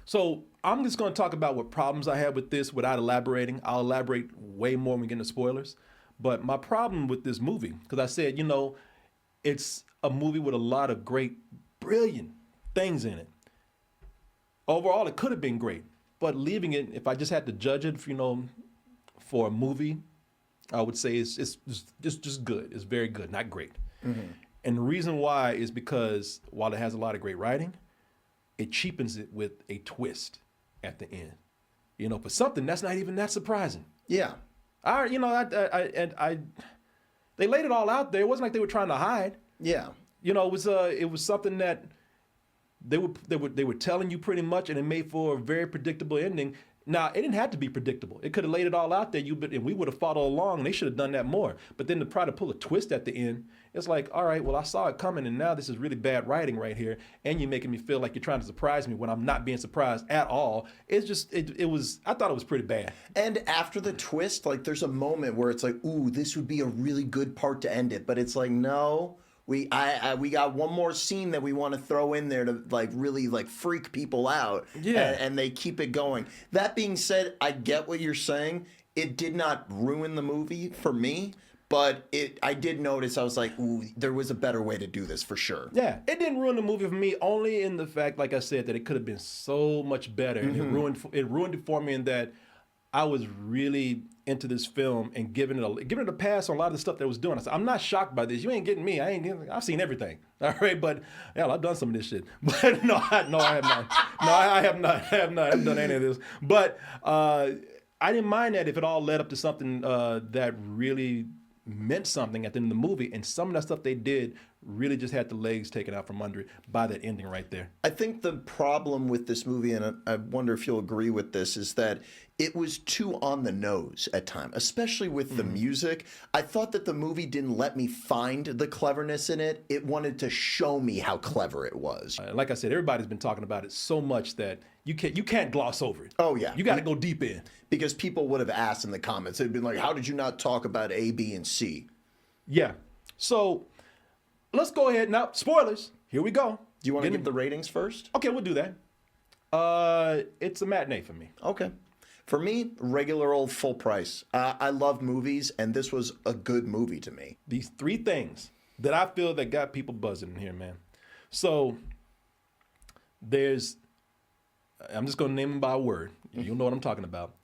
So I'm just going to talk about what problems I have with this without elaborating. I'll elaborate way more when we get into spoilers. But my problem with this movie, because I said, it's a movie with a lot of great, brilliant things in it. Overall, it could have been great. But leaving it, if I just had to judge it, for a movie, I would say it's just good. It's very good, not great. Mm-hmm. And the reason why is because while it has a lot of great writing, it cheapens it with a twist at the end. For something that's not even that surprising. Yeah. They laid it all out there. It wasn't like they were trying to hide. Yeah. It was something that they were telling you pretty much, and it made for a very predictable ending. Now, it didn't have to be predictable. It could have laid it all out there, and we would have followed along, and they should have done that more. But then to try to pull a twist at the end, it's like, all right, well, I saw it coming, and now this is really bad writing right here, and you're making me feel like you're trying to surprise me when I'm not being surprised at all. It's just, I thought it was pretty bad. And after the twist, like, there's a moment where it's like, ooh, this would be a really good part to end it. But it's like, no. We got one more scene that we want to throw in there to really freak people out. Yeah. And they keep it going. That being said, I get what you're saying. It did not ruin the movie for me, but I did notice, I was like, ooh, there was a better way to do this for sure. Yeah, it didn't ruin the movie for me, only in the fact, like I said, that it could have been so much better. Mm-hmm. And it ruined it for me in that I was really into this film and giving it a pass on a lot of the stuff that it was doing. I said, I'm not shocked by this. You ain't getting me. I've seen everything. All right, but hell, I've done some of this shit. But no, I have not. No, I have not. I haven't done any of this. But I didn't mind that if it all led up to something that really meant something at the end of the movie, and some of that stuff they did really just had the legs taken out from under it by that ending right there. I think the problem with this movie, and I wonder if you'll agree with this, is that it was too on the nose at times, especially with the music. I thought that the movie didn't let me find the cleverness in it. It wanted to show me how clever it was. Like I said, everybody's been talking about it so much that you can't gloss over it. Oh, yeah. You got to go deep in. Because people would have asked in the comments, they'd been like, how did you not talk about A, B, and C? Yeah. So let's go ahead now. Spoilers. Here we go. Do you want to give the ratings first? Okay, we'll do that. It's a matinee for me. Okay. For me, regular old full price. I love movies, and this was a good movie to me. These three things that I feel that got people buzzing in here, man. So I'm just going to name them by a word. You'll know what I'm talking about.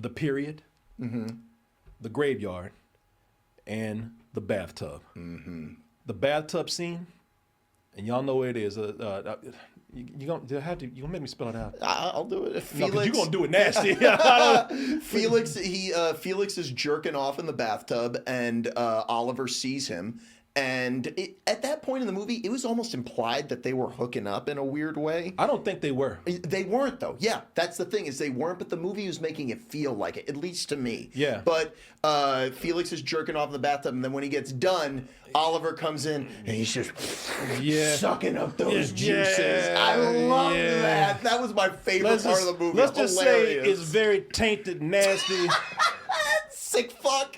The period, the graveyard, and the bathtub. Mm-hmm. The bathtub scene, and y'all know where it is. You gonna make me spell it out? I'll do it. Felix, no, you're gonna do it nasty. Felix is jerking off in the bathtub, and Oliver sees him. And at that point in the movie, it was almost implied that they were hooking up in a weird way. I don't think they were. They weren't, though. Yeah, that's the thing, is they weren't, but the movie was making it feel like it, at least to me. Yeah. But Felix is jerking off in the bathtub, and then when he gets done, Oliver comes in, and he's just sucking up those juices. I love that. That was my favorite part of the movie. Let's just say it's very tainted, nasty. Sick fuck.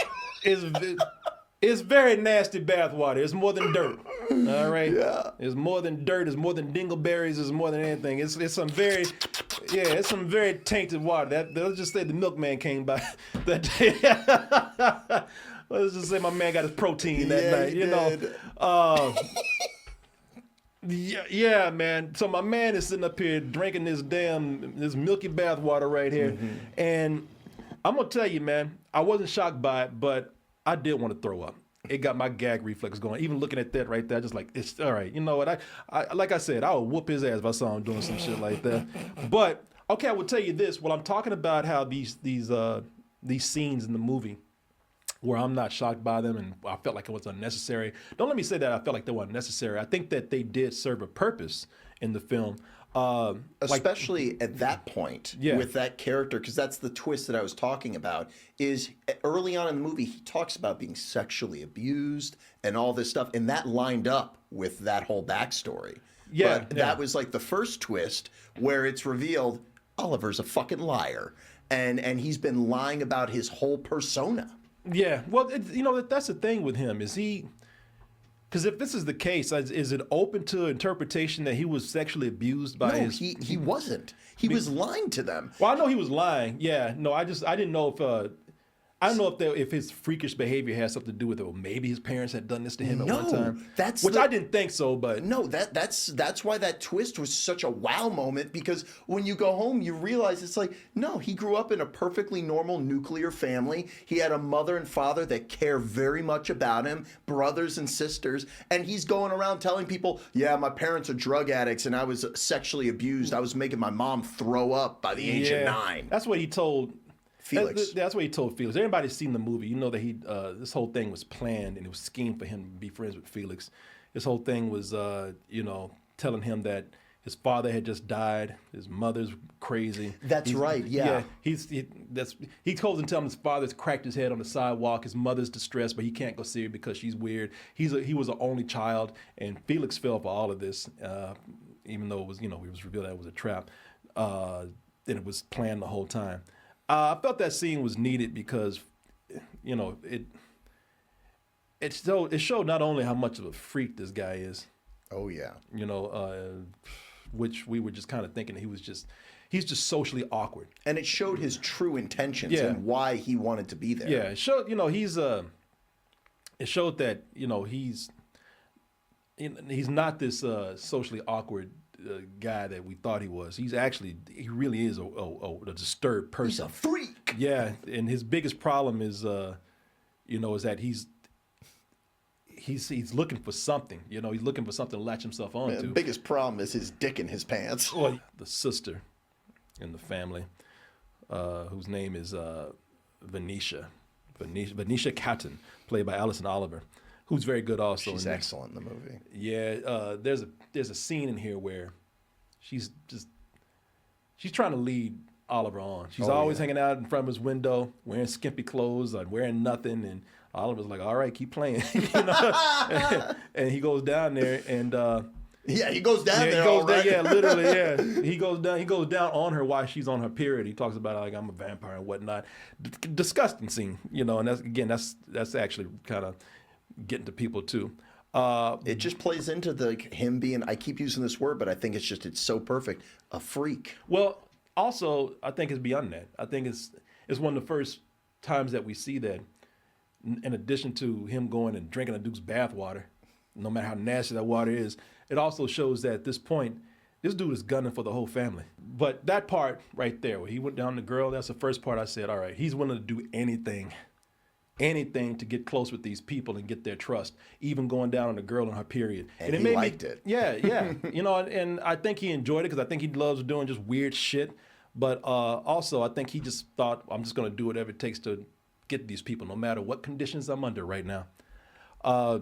It's very nasty bathwater. It's more than dirt. All right? Yeah. It's more than dirt. It's more than dingleberries. It's more than anything. It's some very tainted water. Let's just say the milkman came by that day. Let's just say my man got his protein that night. He did. Yeah, man. So my man is sitting up here drinking this milky bathwater right here. Mm-hmm. And I'm going to tell you, man, I wasn't shocked by it, but I did want to throw up. It got my gag reflex going. Even looking at that right there, just like, it's all right. You know what? I like I said, I would whoop his ass if I saw him doing some shit like that. But okay, I will tell you this. Well, I'm talking about how these scenes in the movie where I'm not shocked by them and I felt like it was unnecessary. Don't let me say that I felt like they were unnecessary. I think that they did serve a purpose in the film. Especially at that point with that character, because that's the twist that I was talking about, is early on in the movie, he talks about being sexually abused and all this stuff, and that lined up with that whole backstory. Yeah, but that was like the first twist where it's revealed Oliver's a fucking liar, and he's been lying about his whole persona. Yeah, well, that's the thing with him, is he Because if this is the case, is it open to interpretation that he was sexually abused by No, his? he wasn't. He was lying to them. Well, I know he was lying. Yeah, no, I didn't know if I don't know if his freakish behavior has something to do with it. Or maybe his parents had done this to him at one time. I didn't think so. But no, that's why that twist was such a wow moment, because when you go home, you realize it's like, no, he grew up in a perfectly normal nuclear family. He had a mother and father that care very much about him, brothers and sisters, and he's going around telling people, yeah, my parents are drug addicts and I was sexually abused. I was making my mom throw up by the age of 9. That's what he told Felix. That's what he told Felix. Everybody's seen the movie. You know that this whole thing was planned and it was schemed for him to be friends with Felix. This whole thing was, telling him that his father had just died. His mother's crazy. That's right. Yeah. He goes and tells him his father's cracked his head on the sidewalk. His mother's distressed, but he can't go see her because she's weird. He was an only child, and Felix fell for all of this, even though it was, it was revealed that it was a trap. And it was planned the whole time. I felt that scene was needed because, it showed not only how much of a freak this guy is. Oh yeah. Which we were just kind of thinking he's just socially awkward. And it showed his true intentions and why he wanted to be there. Yeah, it showed, it showed that, he's not this socially awkward guy that we thought he was. He really is a disturbed person. He's a freak. Yeah, and his biggest problem is, is that he's looking for something. He's looking for something to latch himself on to. The biggest problem is his dick in his pants. Well, the sister in the family, whose name is Venetia Catton, played by Alison Oliver, who's very good also. She's excellent in the movie. Yeah, there's a scene in here where she's trying to lead Oliver on. She's always hanging out in front of his window, wearing skimpy clothes, or wearing nothing, and Oliver's like, "All right, keep playing," and he goes down there and. He goes down there. All right. Yeah, literally. Yeah, he goes down on her while she's on her period. He talks about like I'm a vampire and whatnot. Disgusting scene, and that's actually kind of getting to people too. It just plays into him being, I keep using this word, but I think it's so perfect, a freak. Well, also I think it's beyond that. I think it's one of the first times that we see that. In addition to him going and drinking a dude's bathwater, no matter how nasty that water is, it also shows that at this point, this dude is gunning for the whole family. But that part right there, where he went down the girl, that's the first part I said, all right, he's willing to do anything to get close with these people and get their trust, even going down on the girl in her period. And he liked it. Yeah. And I think he enjoyed it because I think he loves doing just weird shit. But also, I think he just thought, I'm just going to do whatever it takes to get these people, no matter what conditions I'm under right now. Now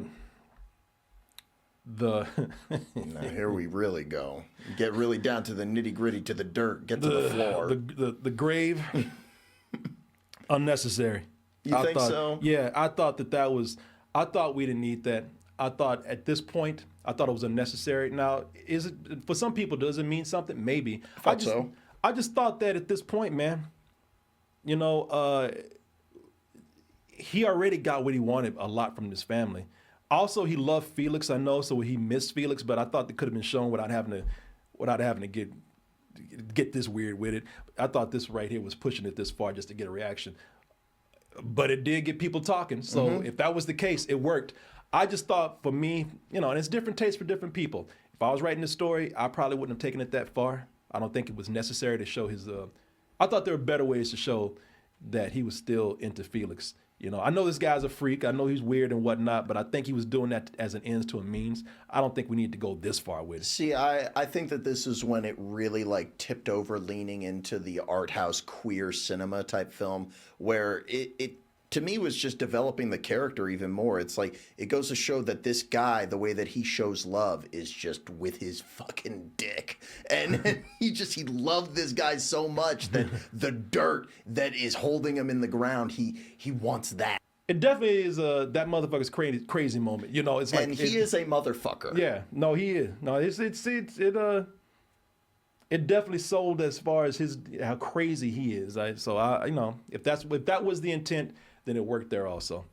here we really go. Get really down to the nitty gritty, to the dirt, get to the floor. The grave, unnecessary. You think so? Yeah, I thought I thought we didn't need that. I thought at this point, I thought it was unnecessary. Now, is it, for some people, does it mean something? Maybe. I just thought that at this point, man, he already got what he wanted a lot from this family. Also, he loved Felix, I know, so he missed Felix, but I thought it could have been shown without having to get this weird with it. I thought this right here was pushing it this far just to get a reaction. But it did get people talking, so if that was the case, it worked. I just thought, for me, and it's different tastes for different people. If I was writing this story, I probably wouldn't have taken it that far. I don't think it was necessary to show his... I thought there were better ways to show that he was still into Felix. I know this guy's a freak. I know he's weird and whatnot, but I think he was doing that as an ends to a means. I don't think we need to go this far with it. See, I think that this is when it really tipped over, leaning into the art house queer cinema type film, where it to me was just developing the character even more. It's like, it goes to show that this guy, the way that he shows love is just with his fucking dick. And he loved this guy so much that the dirt that is holding him in the ground, he wants that. It definitely is that motherfucker's crazy moment. It's like, and he is a motherfucker. Yeah, no, he is. No, it definitely sold as far as how crazy he is. If that was the intent, then it worked there also.